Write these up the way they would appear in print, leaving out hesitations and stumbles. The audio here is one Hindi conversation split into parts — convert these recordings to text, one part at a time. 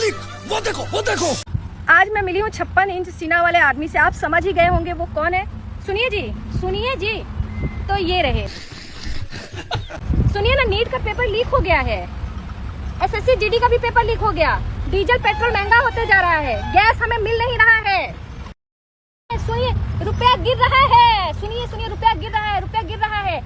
मालिक वो देखो वो देखो। आज मैं मिली हूँ 56 इंच सीना वाले आदमी से। आप समझ ही गए होंगे वो कौन है। सुनिए जी तो ये रहे। सुनिए ना, नीट का पेपर लीक हो गया है, एसएससी जीडी का भी पेपर लीक हो गया, डीजल पेट्रोल महंगा होते जा रहा है, गैस हमें मिल नहीं रहा है। सुनिए, रुपया गिर रहा है। सुनिए रुपया गिर रहा है।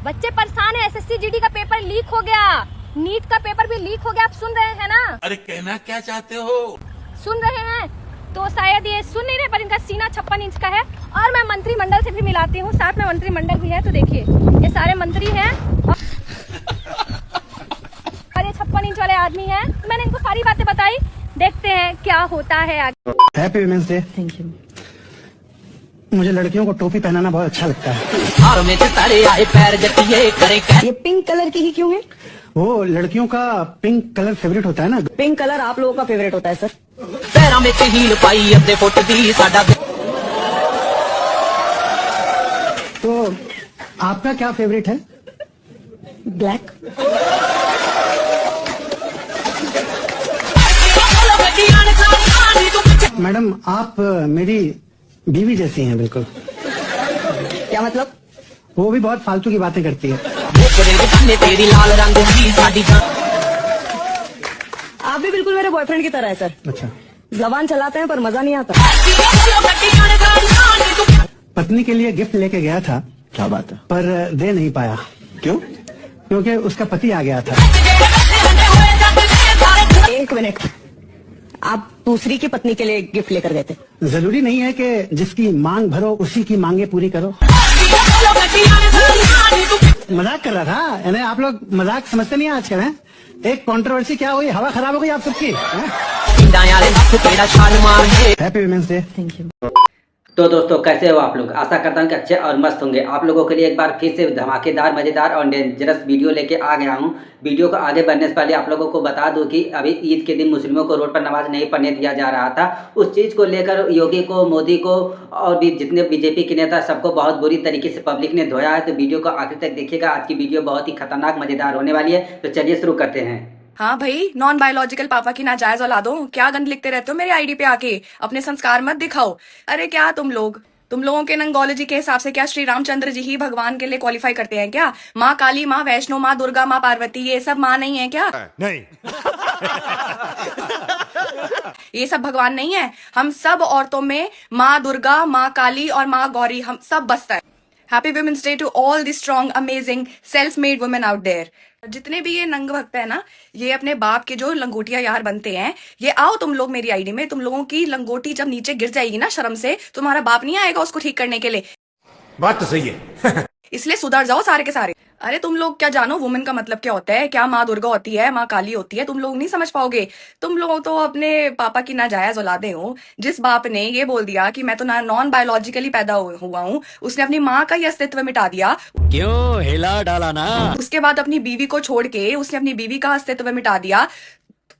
बच्चे परेशान है, एसएससी जीडी का पेपर लीक हो गया, नीट का पेपर भी लीक हो गया। आप सुन रहे हैं ना? अरे कहना क्या चाहते हो? सुन रहे हैं तो शायद ये सुन नहीं रहे, पर इनका सीना 56 इंच का है। और मैं मंत्रिमंडल से भी मिलाती हूँ, साथ में मंत्रिमंडल भी है। तो देखिए ये सारे मंत्री हैं और ये 56 इंच वाले आदमी हैं। मैंने इनको सारी बातें बताई, देखते हैं क्या होता है आगे। Happy women's day. Thank you. मुझे लड़कियों को टोपी पहनाना बहुत अच्छा लगता है। ये पिंक कलर की ही क्यों है? वो लड़कियों का पिंक कलर फेवरेट होता है ना। पिंक कलर आप लोगों का फेवरेट होता है सर। तो आपका क्या फेवरेट है? ब्लैक। मैडम आप मेरी बीवी जैसी हैं बिल्कुल। क्या मतलब? वो भी बहुत फालतू की बातें करती है। आप भी बिल्कुल मेरे बॉयफ्रेंड की तरह है सर। अच्छा, जबान चलाते हैं पर मजा नहीं आता। पत्नी के लिए गिफ्ट लेके गया था। क्या बात है? पर दे नहीं पाया। क्यों? क्योंकि उसका पति आ गया था। एक मिनट, आप दूसरी की पत्नी के लिए गिफ्ट लेकर गए थे? जरूरी नहीं है कि जिसकी मांग भरो उसी की मांगे पूरी करो। मजाक कर रहा था, यानी आप लोग मजाक समझते नहीं आजकल हैं। एक कंट्रोवर्सी क्या हुई, हवा खराब हो गई आप सबकी। Happy women's day. Thank you. तो दोस्तों कैसे हो आप लोग? आशा करता हूँ कि अच्छे और मस्त होंगे। आप लोगों के लिए एक बार फिर से धमाकेदार, मज़ेदार और डेंजरस वीडियो लेके आ गया हूँ। वीडियो को आगे बढ़ने से पहले आप लोगों को बता दूं कि अभी ईद के दिन मुस्लिमों को रोड पर नमाज नहीं पढ़ने दिया जा रहा था। उस चीज़ को लेकर योगी को, मोदी को और भी जितने बीजेपी के नेता, सबको बहुत बुरी तरीके से पब्लिक ने धोया है। तो वीडियो को आखिर तक देखिएगा। आज की वीडियो बहुत ही खतरनाक, मज़ेदार होने वाली है। तो चलिए शुरू करते हैं। हाँ भाई, नॉन बायोलॉजिकल पापा की नाजायज औलादों, क्या गंद लिखते रहते हो मेरी आईडी पे आके? अपने संस्कार मत दिखाओ। अरे क्या तुम लोगों के नंगोलॉजी के हिसाब से क्या श्री रामचंद्र जी ही भगवान के लिए क्वालिफाई करते हैं क्या? माँ काली, माँ वैष्णो, माँ दुर्गा, माँ पार्वती, ये सब माँ नहीं है क्या? नहीं। ये सब भगवान नहीं है। हम सब औरतों में माँ दुर्गा, माँ काली और माँ गौरी, हम सब बसता है। Happy women's day to all the strong, amazing, self made women out there. जितने भी ये नंग भक्त है ना, ये अपने बाप के जो लंगोटिया यार बनते हैं, ये आओ तुम लोग मेरी आईडी में। तुम लोगों की लंगोटी जब नीचे गिर जाएगी ना शर्म से, तुम्हारा बाप नहीं आएगा उसको ठीक करने के लिए। बात तो सही है। इसलिए सुधर जाओ सारे के सारे। अरे तुम लोग क्या जानो वुमेन का मतलब क्या होता है? क्या माँ दुर्गा होती है, माँ काली होती है? तुम लोग नहीं समझ पाओगे। तुम लोग तो अपने पापा की नाजायज औलादे हो। जिस बाप ने ये बोल दिया कि मैं तो नॉन बायोलॉजिकली पैदा हुआ हूँ, उसने अपनी माँ का ही अस्तित्व मिटा दिया। क्यों हिला डाला ना? उसके बाद अपनी बीवी को छोड़ के उसने अपनी बीवी का अस्तित्व मिटा दिया।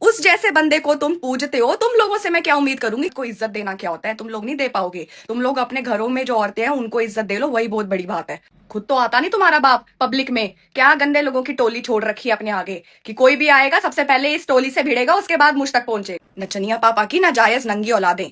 उस जैसे बंदे को तुम पूजते हो। तुम लोगों से मैं क्या उम्मीद करूंगी? कोई इज्जत देना क्या होता है तुम लोग नहीं दे पाओगे। तुम लोग अपने घरों में जो औरतें हैं उनको इज्जत दे लो, वही बहुत बड़ी बात है। खुद तो आता नहीं तुम्हारा बाप पब्लिक में। क्या गंदे लोगों की टोली छोड़ रखी है अपने आगे कि कोई भी आएगा सबसे पहले इस टोली से भिड़ेगा, उसके बाद मुझ तक पहुंचे। नचनिया पापा की नाजायज नंगी औलादें।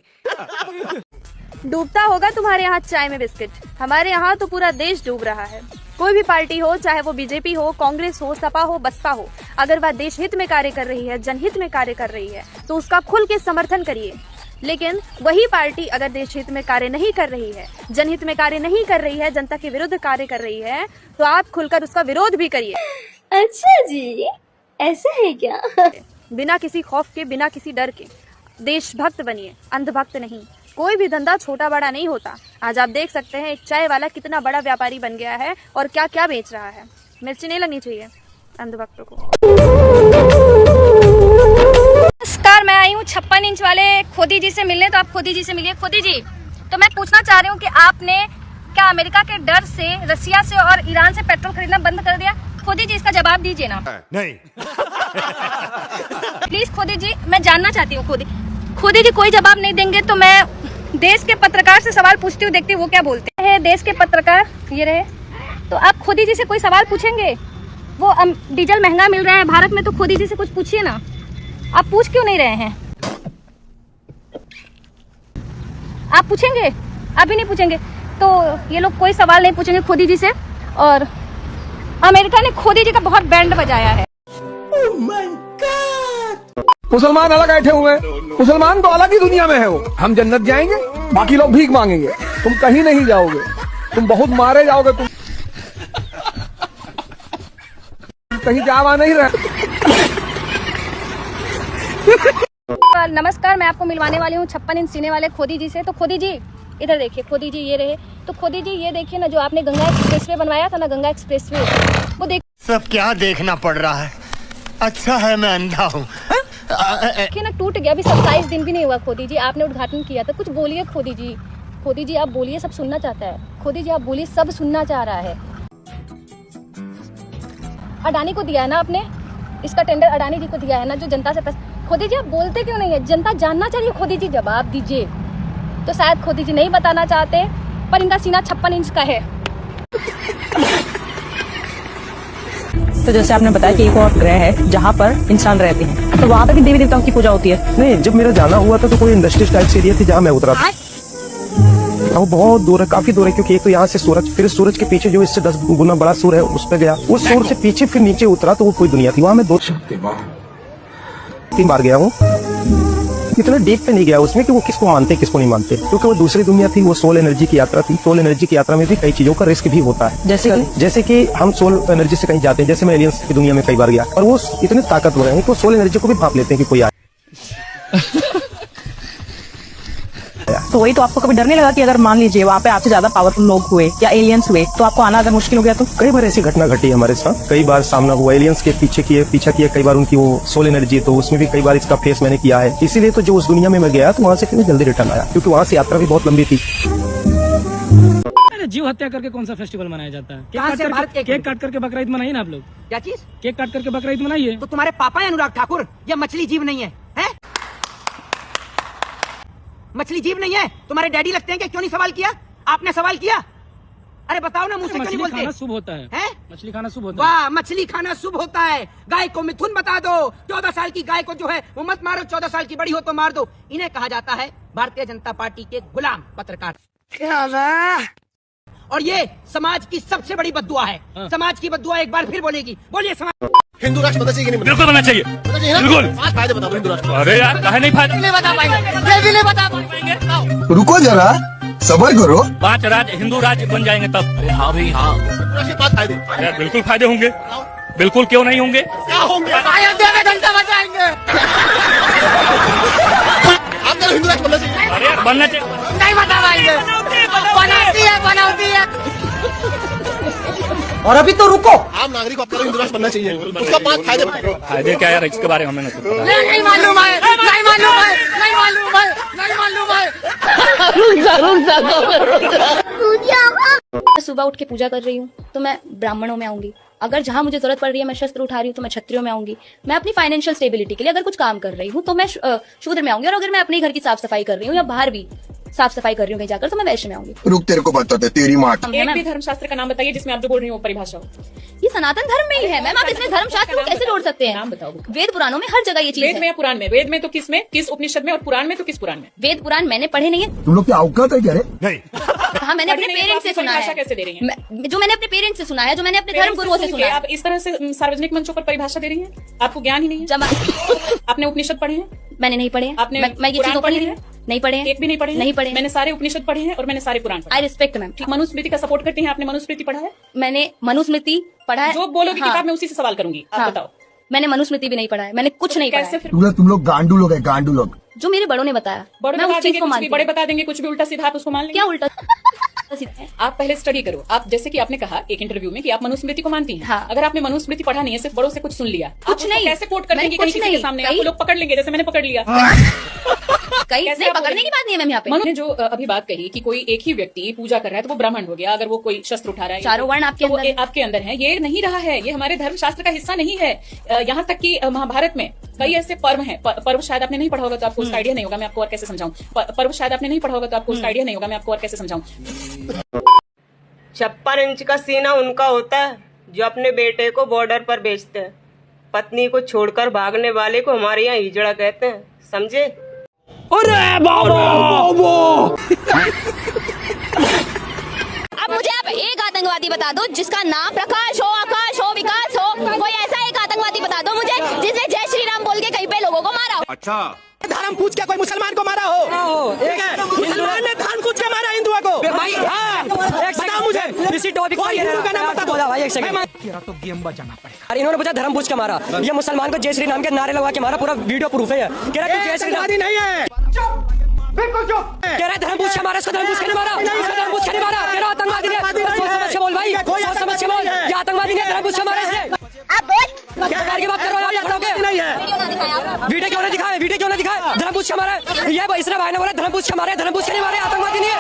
डूबता होगा तुम्हारे यहाँ चाय में बिस्किट, हमारे यहाँ तो पूरा देश डूब रहा है। कोई भी पार्टी हो, चाहे वो बीजेपी हो, कांग्रेस हो, सपा हो, बसपा हो, अगर वह देश हित में कार्य कर रही है, जनहित में कार्य कर रही है, तो उसका खुल के समर्थन करिए। लेकिन वही पार्टी अगर देश हित में कार्य नहीं कर रही है, जनहित में कार्य नहीं कर रही है, जनता के विरुद्ध कार्य कर रही है, तो आप खुलकर उसका विरोध भी करिए। अच्छा जी, ऐसा है क्या? बिना किसी खौफ के, बिना किसी डर के देशभक्त बनिए, अंधभक्त नहीं। कोई भी धंधा छोटा बड़ा नहीं होता। आज आप देख सकते हैं एक चाय वाला कितना बड़ा व्यापारी बन गया है और क्या क्या बेच रहा है। मिर्ची नहीं लगनी चाहिए अंधभक्तों को। नमस्कार, मैं आई हूँ 56 इंच वाले खोदी जी से मिलने। तो आप खोदी जी से मिलिए। खोदी जी, तो मैं पूछना चाह रही हूँ कि आपने क्या अमेरिका के डर से, रसिया से और ईरान से पेट्रोल खरीदना बंद कर दिया? खोदी जी इसका जवाब दीजिए ना। नहीं। प्लीज खोदी जी, मैं जानना चाहती हूँ। खोदी जी कोई जवाब नहीं देंगे तो मैं देश के पत्रकार से सवाल पूछती हूँ, देखती हूँ वो क्या बोलते हैं। देश के पत्रकार ये रहे। तो आप खोदी जी से कोई सवाल पूछेंगे? वो डीजल महंगा मिल रहा है भारत में, तो खोदी जी से कुछ पूछिए ना। आप पूछ क्यों नहीं रहे हैं? आप पूछेंगे? आप भी नहीं पूछेंगे। तो ये लोग कोई सवाल नहीं पूछेंगे खोदी जी से। और अमेरिका ने खोदी जी का बहुत बैंड बजाया है। मुसलमान अलग बैठे हुए हैं, मुसलमान तो अलग ही दुनिया में है वो। हम जन्नत जाएंगे, बाकी लोग भीख मांगेंगे। तुम कहीं नहीं जाओगे, तुम बहुत मारे जाओगे। तुम कहीं जावा नहीं रहे। नमस्कार, मैं आपको मिलवाने वाली हूँ 56 इंच सीने वाले खोदी जी से। तो खोदी जी इधर देखिए, खोदी जी ये रहे। तो खोदी जी ये देखिए ना, जो आपने गंगा एक्सप्रेसवे बनवाया था ना, गंगा एक्सप्रेसवे, वो सब क्या देखना पड़ रहा है। अच्छा है मैं अंधा हूँ। देखिए ना, टूट गया। अभी 27 दिन भी नहीं हुआ खोदी जी, आपने उद्घाटन किया था। कुछ बोलिए खोदी जी। खोदी जी आप बोलिए, सब सुनना चाहता है। खोदी जी आप बोलिए, सब सुनना चाह रहा है। अडानी को दिया है ना आपने, इसका टेंडर अडानी जी को दिया है ना, जो जनता से खोदी जी आप बोलते क्यों नहीं है? जनता जानना चाहिए। खोदी जी जवाब दीजिए। तो शायद खोदी जी नहीं बताना चाहते, पर इनका सीना 56 इंच का है। तो जैसे आपने बताया कि एक और ग्रह है जहाँ पर इंसान रहते हैं, तो वहाँ पर भी देवी देवताओं की पूजा होती है? नहीं, जब मेरा जाना हुआ था तो कोई इंडस्ट्रियल टाइप से एरिया थी जहाँ मैं उतरा था। वो बहुत दूर है, काफी दूर है, क्योंकि एक तो यहाँ से सूरज, फिर सूरज के पीछे जो इससे 10 गुना बड़ा सूर्य है उस पर गया। उस सूर्य से पीछे फिर नीचे उतरा तो वो कोई दुनिया थी। वहाँ मैं 2-3 बार गया हूँ। इतना डीप पे नहीं गया उसमें कि वो किसको मानते किसको नहीं मानते, क्योंकि वो दूसरी दुनिया थी। वो सोल एनर्जी की यात्रा थी। सोल एनर्जी की यात्रा में भी कई चीजों का रिस्क भी होता है। जैसे कि हम सोल एनर्जी से कहीं जाते हैं, जैसे मैं एलियंस की दुनिया में कई बार गया, और वो इतने ताकतवर हैं कि सोल एनर्जी को भी भाप लेते हैं कि कोई आए। तो वही तो, आपको कभी डर नहीं लगा कि अगर मान लीजिए वहाँ पे आपसे ज्यादा पावरफुल लोग हुए या एलियंस हुए तो आपको आना अगर मुश्किल हो गया? तो कई बार ऐसी घटना घटी हमारे साथ, कई बार सामना हुआ। एलियंस के पीछा किया, कई बार उनकी वो सोल एनर्जी, तो उसमें भी कई बार इसका फेस मैंने किया है। इसीलिए तो जो उस दुनिया में मैं गया तो वहाँ से फिर जल्दी रिटर्न आया, क्योंकि वहाँ से यात्रा भी बहुत लंबी थी। जीव हत्या करके कौन सा फेस्टिवल मनाया जाता है? केक काट करके बकरा ईद मनाइए ना आप लोग। क्या चीज? केक काट करके बकरा ईद मनाइए। तो तुम्हारे पापा है अनुराग ठाकुर, या मछली जीव नहीं है? मछली जीव नहीं है? तुम्हारे डैडी लगते हैं क्या? क्यों नहीं सवाल किया? आपने सवाल किया? अरे बताओ ना, मुंह से क्यों नहीं बोलते? खाना शुभ होता है। मछली खाना शुभ होता है। वाह, मछली खाना शुभ होता है। गाय को मिथुन बता दो। 14 साल की गाय को जो है वो मत मारो, 14 साल की बड़ी हो तो मार दो। इन्हें कहा जाता है भारतीय जनता पार्टी के गुलाम पत्रकार। और ये समाज की सबसे बड़ी बद्दुआ है। समाज की बद्दुआ एक बार फिर बोलेगी। बोलिए समाज। हिंदू राष्ट्र बनना चाहिए कि नहीं? बिल्कुल बनना चाहिए, बिल्कुल। फायदे बताओ हिंदू राष्ट्र। अरे यार काहे नहीं फायदा? नहीं बता पाएंगे, ये भी नहीं बता पाएंगे। रुको जरा, सबर करो। 5 राज्य हिंदू राज्य बन जाएंगे तब। अरे हाँ भाई हाँ, फायदे। अरे बिल्कुल फायदे होंगे, बिल्कुल क्यों नहीं होंगे? क्या होंगे? अयोध्या में घंटा बजाएंगे। आप तो हिंदू राष्ट्र बनना चाहिए। अरे यार बनना चाहिए। नहीं बता पाएंगे। बनाती है। और अभी तो रुको। आम नागरिक को अपना हिंदू राष्ट्र बनना चाहिए, उसका 5 फायदे बताओ। फायदे क्या यार, इसके बारे में हमें नहीं पता। नहीं मालूम है, नहीं मालूम है, नहीं मालूम है, नहीं मालूम है। सुबह उठ के पूजा कर रही हूँ तो मैं ब्राह्मणों में आऊंगी। अगर जहाँ मुझे जरूरत पड़ रही है, मैं शस्त्र उठा रही हूँ तो मैं क्षत्रियों में आऊंगी। मैं अपनी फाइनेंशियल स्टेबिलिटी के लिए अगर कुछ काम कर रही हूँ तो मैं शूद्र में आऊंगी। और अगर मैं अपने घर की साफ सफाई कर रही हूँ या बाहर भी साफ सफाई कर रही हूँ कहीं जाकर, तो मैं वैश्य में आऊंगी। रुक, तेरे को बताते तेरी माँ। एक भी धर्मशास्त्र का नाम बताइए जिसमें आप जो बोल रही हो परिभाषा हो। ये सनातन धर्म में ही है मैम, आप इसमें धर्मशास्त्र को कैसे जोड़ सकते हैं? नाम बताओ। वेद पुराणों में हर जगह ये चीज वेद है। में या पुराण में? वेद में तो किस में, किस उपनिषद में, और पुराण में तो किस पुराण में? वेद पुराण मैंने पढ़े नहीं है। तुम लोग क्या औकात है क्या रे? हाँ, मैंने अपने पेरेंट्स से सुना है। कैसे दे रही हैं? जो मैंने अपने पेरेंट्स से सुना है, जो मैंने अपने धर्म गुरुओं से सुना है। आप इस तरह से सार्वजनिक मंचों पर परिभाषा दे रही हैं? आपको ज्ञान ही नहीं है। आपने उपनिषद पढ़े हैं? मैंने नहीं पढ़े। आपने मैं ये चीजों पढ़ी नहीं पढ़े। एक भी नहीं पढ़े? नहीं पढ़े। मैंने सारे उपनिषद पढ़े हैं और मैंने सारे पुराण पढ़े। I respect ma'am. मनुस्मृति का सपोर्ट करती हैं? आपने मनुस्मृति पढ़ा है? मैंने मनुस्मृति पढ़ा है। जो बोलोगी किताब में उसी से सवाल करूंगी। आप बताओ। मैंने मनुस्मृति भी नहीं पढ़ा है, मैंने कुछ नहीं पढ़ा है। तुम लोग गांडू लोग है, गांडू लोग। जो मेरे बड़ों ने बताया, मैं उस चीज को मानती हूँ। बड़े बता देंगे कुछ भी उल्टा सीधा, आप उसको मान लेंगे? क्या उल्टा? आप पहले स्टडी करो। आप जैसे कि आपने कहा एक इंटरव्यू में कि आप मनुस्मृति को मानती हैं। हाँ। अगर आपने मनुस्मृति पढ़ा नहीं है, सिर्फ बड़ों से कुछ सुन लिया, कुछ नहीं, कैसे कोट कर देंगे किसी के सामने? आपको लोग पकड़ लेंगे, जैसे मैंने पकड़ लिया। कहीं नहीं, पकड़ने की बात नहीं है मैम। यहाँ पे ने जो अभी बात कही कि कोई एक ही व्यक्ति पूजा कर रहा है तो वो ब्राह्मण हो गया, अगर वो कोई शस्त्र उठा रहा है। चारों वर्ण आपके अंदर है। ये नहीं रहा है, ये हमारे धर्मशास्त्र का हिस्सा नहीं है। यहाँ तक कि महाभारत में कई ऐसे पर्व हैं। पर्व शायद आपने नहीं पढ़ा होगा तो आपको उसका आइडिया नहीं होगा, मैं आपको और कैसे समझाऊं। पर्व शायद आपने नहीं पढ़ा होगा तो आपको उसका आइडिया नहीं होगा, मैं आपको और कैसे समझाऊं। 56 इंच का सीना उनका होता है जो अपने बेटे को बॉर्डर पर बेचते हैं। पत्नी को छोड़कर भागने वाले को हमारे यहाँ हिजड़ा कहते हैं, समझे? अरे बाबा। अब मुझे आप एक आतंकवादी बता दो जिसका नाम प्रकाश हो, आकाश हो, विकास हो, कोई ऐसा एक आतंकवादी बता दो मुझे जिसने जय श्री राम बोल के कहीं पे लोगों को मारा हो। अच्छा, धर्म पूछ के कोई मुसलमान को मारा हो? ठीक है, मुसलमान ने धर्म पूछ के मारा हिंदुओं को भाई। हाँ, एक बताओ मुझे इसी टॉपिक पर हिंदू का नाम बता दो भाई। एक सेकंड, तेरा तो गेम बजाना पड़ेगा। अरे इन्होंने पूछा धर्म पूछ के मारा, ये मुसलमान को जय श्री राम के नारे लगा के मारा, पूरा वीडियो प्रूफ है। कह रहा जय श्री राम नहीं है, बिल्कुल चुप। कह रहा धर्म पूछ के मारा, इसको धर्म पूछ के नहीं मारा, धर्म पूछ के नहीं मारा। कह रहा आतंकवादी है, सोच समझ के बोल भाई, सोच समझ के बोल। ये आतंकवादी ने धर्म पूछ के मारा इसने। क्या की बात कर रहे हो आप? नहीं है, वीडियो क्यों नहीं दिखाए? वीडियो क्यों नहीं दिखाए? धर्म पूछ के मारा है ये इसने भाई ने बोला धर्म पूछ के मारे, धर्म पूछ के नहीं मारे, आतंकवादी नहीं है।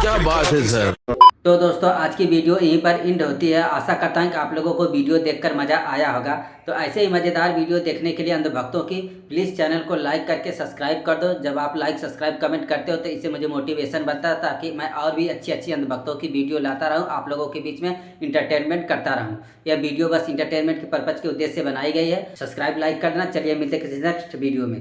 क्या बात है सर। तो दोस्तों आज की वीडियो यहीं पर एंड होती है। आशा करता हूं कि आप लोगों को वीडियो देखकर मज़ा आया होगा। तो ऐसे ही मज़ेदार वीडियो देखने के लिए अंधभक्तों की प्लीज़ चैनल को लाइक करके सब्सक्राइब कर दो। जब आप लाइक सब्सक्राइब कमेंट करते हो तो इससे मुझे मोटिवेशन बनता है, ताकि मैं और भी अच्छी अच्छी अंधभक्तों की वीडियो लाता रहूँ, आप लोगों के बीच में इंटरटेनमेंट करता रहूँ। यह वीडियो बस इंटरटेनमेंट के पर्पज़ के उद्देश्य से बनाई गई है। सब्सक्राइब लाइक कर देना। चलिए मिलते किसी नेक्स्ट वीडियो में।